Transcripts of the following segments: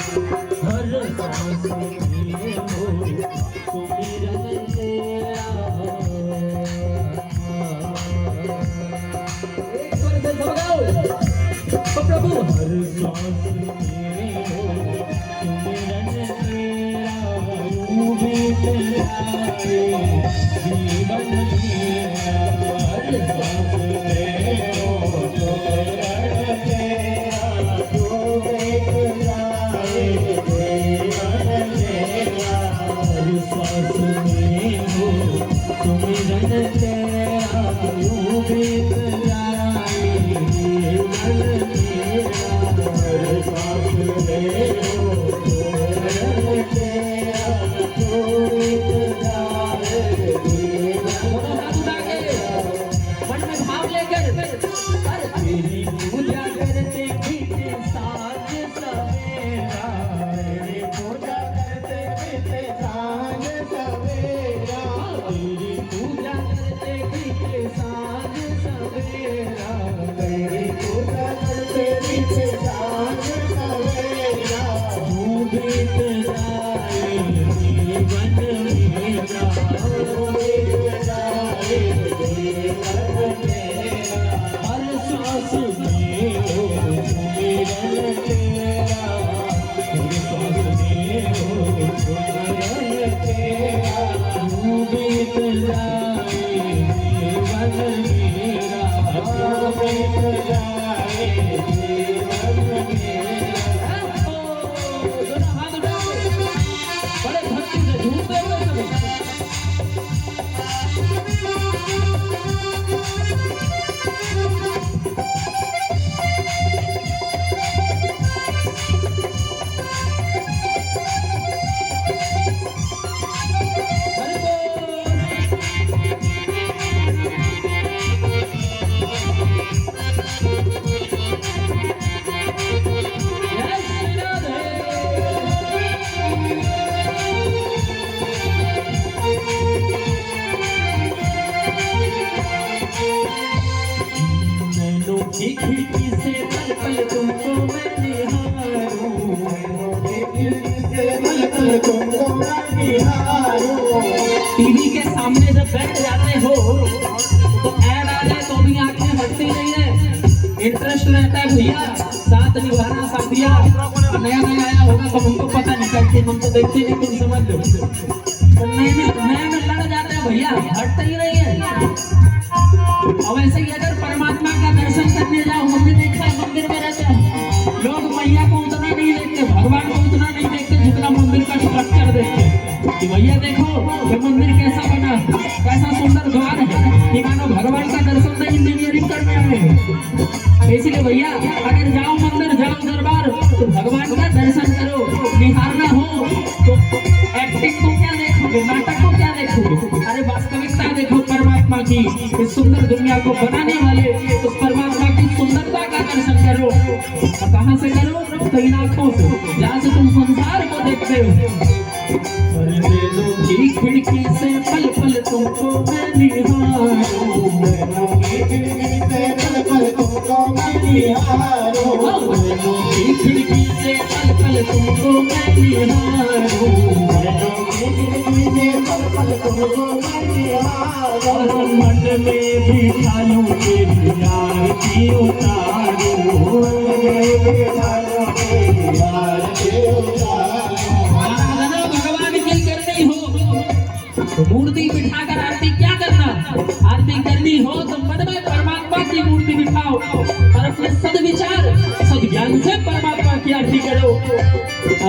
हर सांस में हो सुमिरन तेरा। एक स्वर से सब गाओ तो प्रभु हर सांस में हो सुमिरन तेरा। यूं बीत जाए जीवन मेरा। हर सांस में हो सुमिरन तेरा। यूं बीत जाए जीवन मेरा। हर सांस में हो सुमिरन तेरा। यूं बीत जाए जीवन मेरा। हर सांस में हो सुमिरन तेरा। यूं बीत जाए जीवन मेरा। मन में भाव लेकर तेरी पूजा करते बीते साँझ सवेरा। तेरी पूजा करते बीते साँझ सवेरा। तेरी पूजा करते बीते साँझ सवेरा। तेरी पूजा करते बीते साँझ सवेरा। यूं बीत जाए जीवन मेरा। यूं बीत जाए जीवन मेरा। हर सांस में हो सुमिरन तेरा। हर सांस में हो सुमिरन तेरा। यूं बीत जाए जीवन मेरा। यूं बीत जाए जीवन मेरा। दोनों हाथ उठाओ, बड़े भक्ति से झूमते हुए सब। एक खिड़की से पल पल तुमको मैं निहारूं। टीवी के सामने जब बैठ जाते हो तो ऐड आ जाए तो भी आंखें हटती नहीं है। इंटरेस्ट रहता है भैया, साथ निभाना साथिया। नया नया आया होगा तो हमको पता नहीं चलती, हम तो देखते नहीं, तुम समझ लो। तो नए में लड़ जाते हैं भैया, हटते ही नहीं है। और वैसे ही अगर परमात्मा का दर्शन करने जाओ, हमने देखा है मंदिर में रहते हैं लोग मैया को उतना नहीं देखते, भगवान को उतना नहीं देखते जितना मंदिर का स्ट्रक्चर देखते कि भैया देखो ये मंदिर कैसा बना, कैसा सुंदर द्वार है, कि मानो भगवान का दर्शन से इंजीनियरिंग करने आए। इसलिए भैया अगर जाओ मंदिर, जाओ दरबार तो भगवान का दर्शन करो। निहारना हो तो एक्टिंग को क्या देखोगे, नाटक को क्या देखोगे, अरे वास्तविकता देखो परमात्मा की। इस सुंदर दुनिया को बनाने वाले उस परमात्मा की सुंदरता का दर्शन करो। और कहाँ से करो? तो इन आंखों से, जहाँ से तुम संसार को देखते हो। की खिड़की से पल पल तुमको मैं निहारूं। की खिड़की से पल पल तुमको मैं निहारूं। और मन में बिठा लूं तेरी यार की उतारूं। भगवान की करनी हो तो मूर्ति बिठाकर आरती क्या करना, आरती करनी हो तो मन में परमात्मा की मूर्ति बिठाओ और अपने सद्विचार सद्ज्ञान से परमात्मा की आरती करो।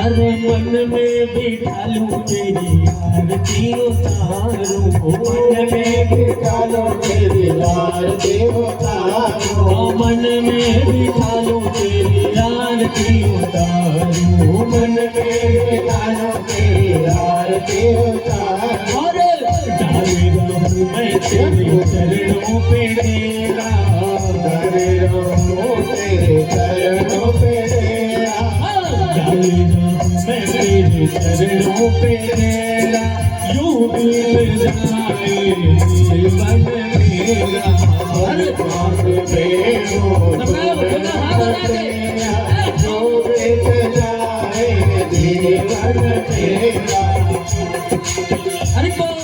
अरे मन में बिठा लूं तेरी आरती उतारूं। मन में बिठा लूं तेरी आरती उतारूं। मन में बिठा लूं तेरी आरती उतारूं। मन में बिठा लूं तेरी आरती उतारूं। और डाले रहूं मैं तेरे चरणों पे तेरा। डाले रहूं तेरे चरणों पे तेरा। डाले रहूं मैं तेरे चरणों पे तेरा। यूं बीत जाए जीवन मेरा। हर सांस में हो यूं बीत जाए जीवन मेरा। हरि बोल।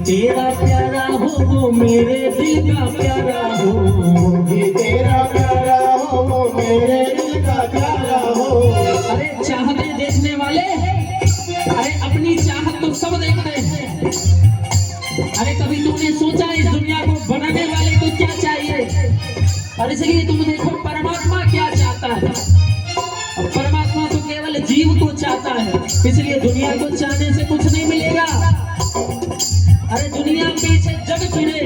तेरा प्यारा हो वो मेरे दिल का प्यारा हो, भी तेरा प्यारा हो वो मेरे दिल का प्यारा हो। अरे चाहते देखने वाले, अरे अपनी चाहत तो सब देखते हैं। अरे कभी तुमने सोचा इस दुनिया को बनाने वाले को क्या चाहिए? और इसलिए तुम देखो परमात्मा क्या चाहता है। और परमात्मा तो केवल जीव को चाहता है, इसलिए दुनिया को चाहने से कुछ नहीं मिलेगा। अरे दुनिया पीछे जग फिरे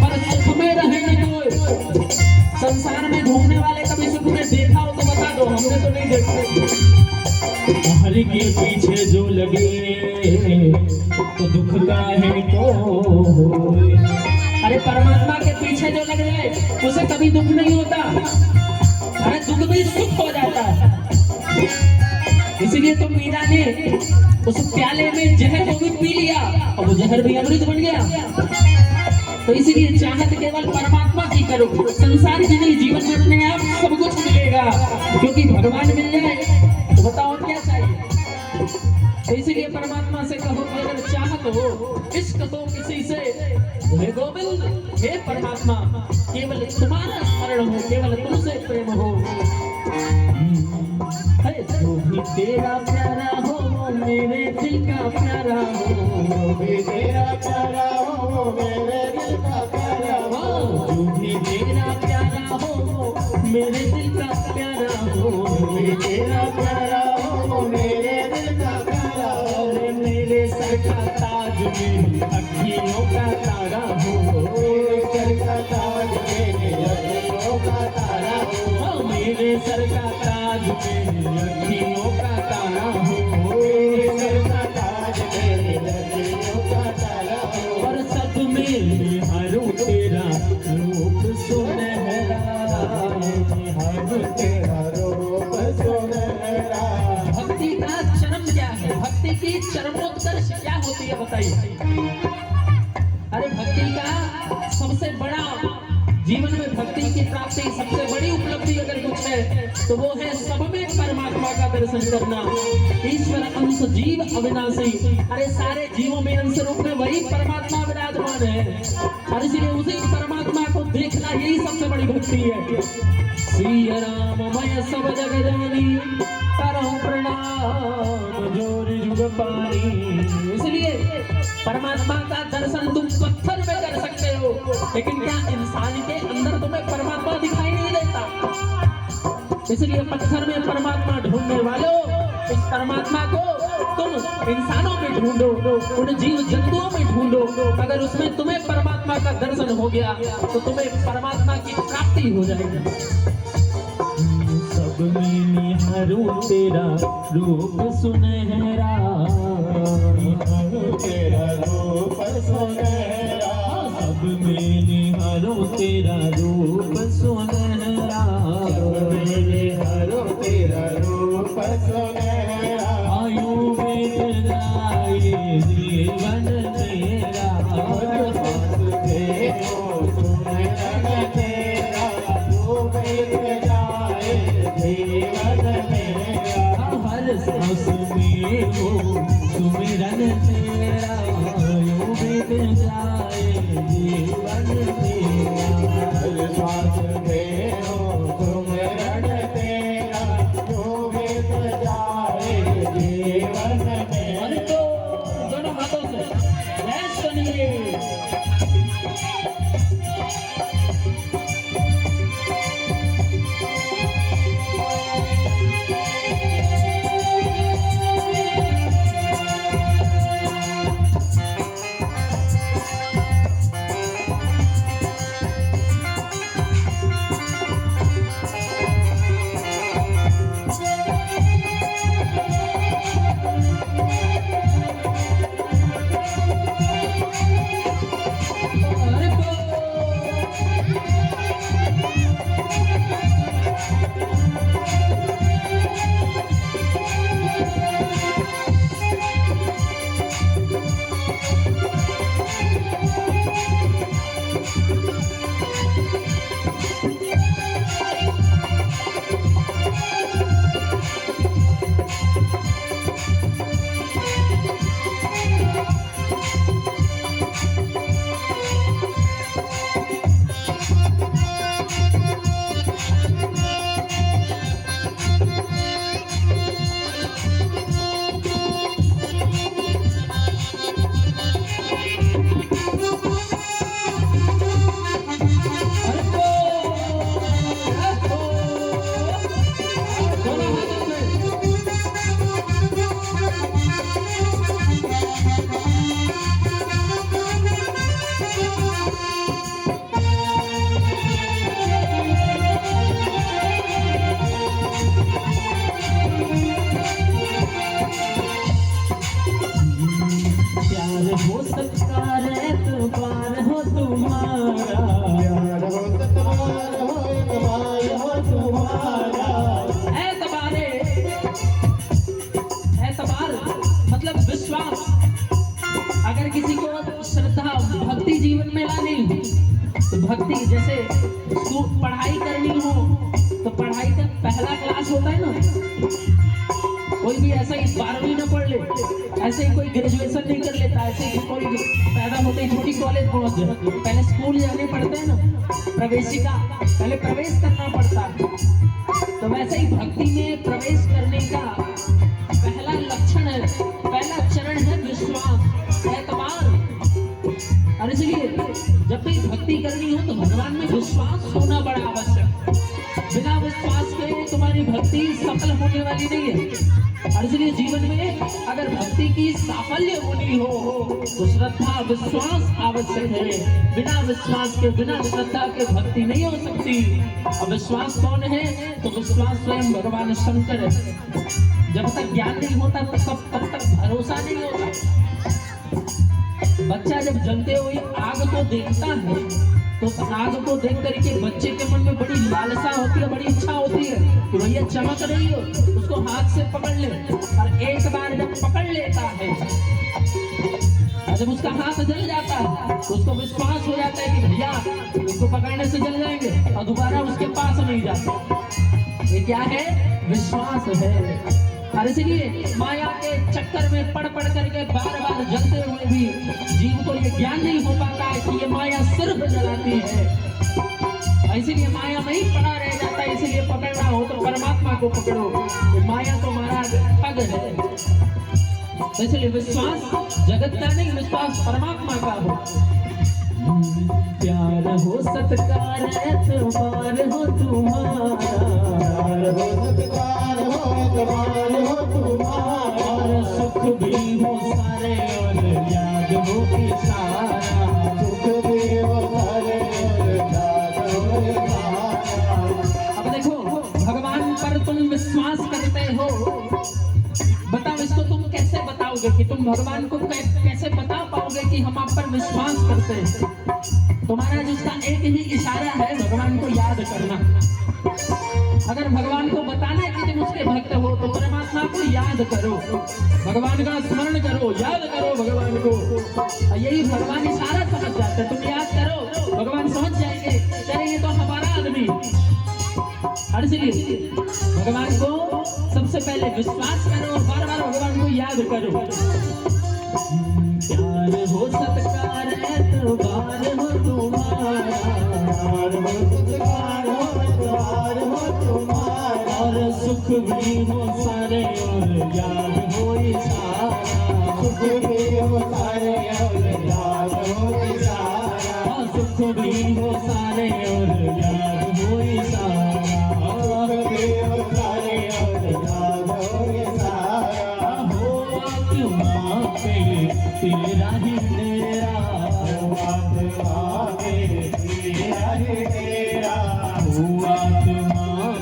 पर सुख में रहे न कोई। संसार में घूमने वाले कभी सुख में देखा हो तो बता दो, हमने तो नहीं देखते। हर के पीछे जो लगे तो दुख का है तो। अरे परमात्मा के पीछे जो लगे उसे कभी दुख नहीं होता। अरे दुख भी सुख हो जाता है। इसीलिए तो मीरा ने उस प्याले में जहर को भी पी लिया और वो जहर भी अमृत बन गया। तो इसीलिए चाहत केवल परमात्मा की करो। संसार की नहीं, जीवन में अपने आप सब कुछ मिलेगा, क्योंकि भगवान मिल जाए तो बताओ क्या चाहिए। तो इसीलिए परमात्मा से कहो कि अगर चाहत हो इश्क तो किसी से, हे गोविंद हे परमात्मा केवल तुम्हारा स्मरण हो, केवल तुमसे प्रेम हो। जो भी तेरा प्यारा हो वो मेरे दिल का प्यारा हो, भी तेरा प्यारा हो वो मेरे दिल का प्यारा हो। जो भी तेरा प्यारा हो वो मेरे दिल का प्यारा हो, भी तेरा प्यारा हो वो मेरे दिल का प्यारा हो। अरे मेरे सर का ताज मेरी अखियों का तारा हो, मेरे सर का ताज मेरी अखियों का तारा हो। मेरे सर का ताज मेरी अखियों का तारा हो, मेरे सर का ताज मेरी अखियों का तारा हो। और सब में निहारूं तेरा रूप सुनहरा, निहारूं तेरा रूप सुनहरा। भक्ति का चरम क्या है? भक्ति की चरमोत्कर्ष क्या होती है बताइए। अरे भक्ति का सबसे बड़ा, जीवन में भक्ति की प्राप्ति सबसे बड़ी उपलब्धि अगर कुछ है तो वो है सब में परमात्मा का दर्शन करना। ईश्वर अंश जीव अविनाशी, अरे सारे जीवों में अंश रूप में वही परमात्मा विराजमान है। और इसलिए उसी परमात्मा को देखना यही सबसे बड़ी भक्ति है। श्री राम मय सब जग जानी करहु प्रणाम जोर जुग पानी। इसलिए परमात्मा का दर्शन तुम पत्थर में कर सकते हो, लेकिन क्या इंसान के अंदर तुम्हें परमात्मा दिखाई नहीं देता? इसलिए पत्थर में परमात्मा ढूंढने वालों, उस परमात्मा को तुम इंसानों में ढूंढो, उन जीव जंतुओं में ढूंढो। अगर उसमें तुम्हें परमात्मा का दर्शन हो गया तो तुम्हें परमात्मा की प्राप्ति हो जाएगी। सब में निहारूं तेरा रूप सुनहरा, निहारूं तेरा रूप सुनहरा। सब में निहारूं तेरा रूप सुनहरा, निहारूं तेरा रूप सुनहरा। आयु बीत जाए जीवन मेरा, सुनहरा तेरा रूप बीत जाए जीवन मेरा। हर सांस में हो सुमिरन तेरा, आयु बीत जाए जीवन मेरा। हर सांस में हो सुमिरन तेरा, जो बीत जाए जीवन मेरा। और तो दोनों हाथों से जय सुनिए। भक्ति जैसे स्कूल पढ़ाई करनी हो तो पढ़ाई का पहला क्लास होता है ना, कोई भी ऐसा ही 12वीं न पढ़ ले, ऐसे ही कोई ग्रेजुएशन नहीं कर लेता, ऐसे ही कोई पैदा होते ही छोटी कॉलेज पहुंच जाए, पहले स्कूल जाने पड़ते हैं ना, प्रवेशिका पहले प्रवेश करना पड़ता है। तो वैसे ही भक्ति में प्रवेश करने का पहला लक्षण है, पहला चरण है विश्वास, एतबार। और इसलिए जब भी भक्ति करनी हो तो भगवान में विश्वास होना बड़ा आवश्यक। बिना विश्वास के तुम्हारी भक्ति सफल होने वाली नहीं है। और इसलिए जीवन में अगर भक्ति की साफल्य होनी हो तो श्रद्धा विश्वास आवश्यक है। बिना विश्वास के, बिना श्रद्धा के भक्ति नहीं हो सकती। और विश्वास कौन है? तो विश्वास स्वयं भगवान शंकर है। जब तक ज्ञान नहीं होता तो तब तक भरोसा नहीं होता। बच्चा जब जलते हुए आग को देखता है तो उस आग को देख करके बच्चे के मन में बड़ी लालसा होती है, बड़ी इच्छा होती है कि भैया चमक रही हो, उसको हाथ से पकड़ ले। और एक बार जब पकड़ लेता है और जब उसका हाथ जल जाता है तो उसको विश्वास हो जाता है कि भैया इसको पकड़ने से जल जाएंगे, और दोबारा उसके पास नहीं जाता। ये क्या है? विश्वास है। और इसलिए माया के चक्कर में पड़ करके बार बार जलते हुए भी जीव को ये ज्ञान नहीं हो पाता है कि ये माया सिर्फ जलाती है। इसीलिए माया में ही पड़ा रह जाता है। इसीलिए पकड़ना हो तो परमात्मा को पकड़ो, माया तो महाराज ठग है। तो इसलिए विश्वास जगत का नहीं, विश्वास परमात्मा का हो। प्यार हो सत्कार एतबार हो तुम्हारा, प्यार हो सत्कार हो एतबार हो तुम्हारा, और सुख भी हो सारे और याद हो इशारा। सुख भी हो सारे और याद हो इशारा। अब देखो, भगवान पर तुम विश्वास करते हो, बताओ इसको तुम कैसे बताओगे कि तुम भगवान को कैसे बता पाओगे कि हम आप पर विश्वास करते हैं? तुम्हारा जिसका एक ही इशारा है भगवान को याद करना। अगर भगवान को बताना है कि तुम उसके भक्त हो तो परमात्मा को याद करो, भगवान का स्मरण करो, याद करो भगवान को। यही भगवान इशारा समझ जाते, तुम याद करो भगवान समझ जाएंगे, करेंगे तो हमारा आदमी। और इसलिए भगवान को सबसे पहले विश्वास करो और बार बार भगवान को याद करो। प्यार हो सत्कार एतबार हो तुम्हारा, प्यार हो सत्कार हो एतबार हो तुम्हारा, और सुख भी हो सारे और याद हो इशारा। सुख भी हो सारे और याद हो इशारा, और सुख भी हो सारे और याद हो इशारा। सुख भी हो सारे और याद हो इशारा। हो आत्मा पे तेरा ही तेरा, आत्मा पे तेरा ही तेरा, आत्मा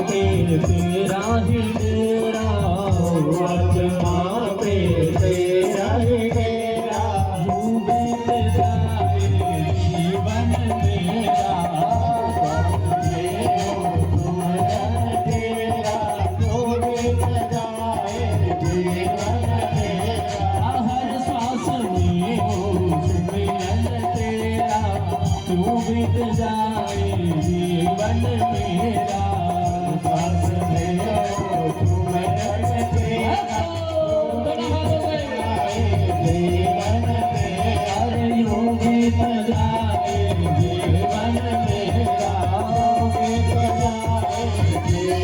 पे तेरा ही तेरा, आत्मा पे तेरा ही तेरा। यूं बीत जाए जीवन मेरा, हर सांस में हो सुमिरन तेरा, तू बीत जाए जीवन मेरा। सांस में हो सुमिरन तेरा, जीवन तेरा। अरे यूं बीत जाए जीवन मेरा, बीत जाए जीवन